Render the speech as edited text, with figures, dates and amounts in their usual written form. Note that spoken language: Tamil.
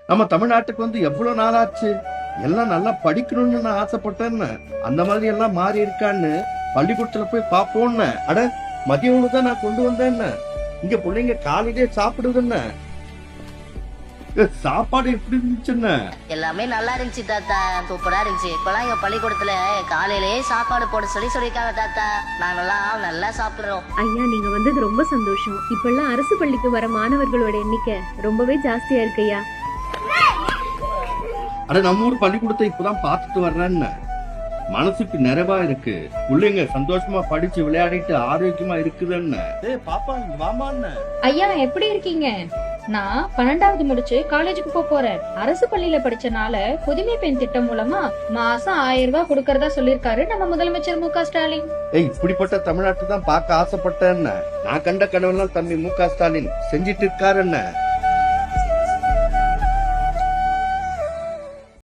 நம்ம தமிழ்நாட்டுக்கு வந்து எவ்வளவு நாள் ஆச்சு. எல்லாம் நல்லா படிக்கணும்னு நான் ஆசைப்பட்டேன்னு அந்த மாதிரி எல்லாம் மாறி இருக்கான்னு பள்ளிக்கூடத்துல போய் பாப்போம்னு. அட மதிய உணவு தான் நான் கொண்டு வந்தேன்னு. இங்க பிள்ளைங்க காலையிலே சாப்பிடுதுன்னு. சாப்பாடு எப்படி இருந்துச்சுன்னு? எல்லாமே நல்லா இருந்துச்சு தாத்தா, சூப்பரா இருந்துச்சு. இப்பெல்லாம் எங்க பள்ளிக்கூடத்துல காலையிலேயே சாப்பாடு போட சொல்லிருக்காங்க தாத்தா. நாங்கெல்லாம் நல்லா சாப்பிடுறோம். ஐயா, நீங்க வந்தது ரொம்ப சந்தோஷம். இப்பெல்லாம் அரசு பள்ளிக்கு வர மாணவர்களோட எண்ணிக்கை ரொம்பவே ஜாஸ்தியா இருக்கு ஐயா. அட நம்ம ஊர் பள்ளிக்கூடத்தை இப்பதான் பாத்துட்டு வர்றேன்னு மனசுக்கு நிறைவா இருக்கு. பிள்ளைங்க சந்தோஷமா படிச்சு விளையாடிட்டு ஆரோக்கியமா இருக்குதுன்னு. பாப்பா வாமான்னு. ஐயா, எப்படி இருக்கீங்க? நான் 12வது முடிச்சு காலேஜுக்கு போறேன். அரசு பள்ளியில படிச்சனால புதுமை பெண் திட்டம் மூலமா மாசம் 1000 ரூபாய் கொடுக்கறதா சொல்லிருக்காரு நம்ம முதலமைச்சர் மு க ஸ்டாலின். இப்படிப்பட்ட தமிழ்நாட்டு தான் பார்க்க ஆசைப்பட்டேன்னு நான் கண்ட கனவெல்லாம் தம்பி மு க ஸ்டாலின் செஞ்சிட்டு இருக்காருன்னு.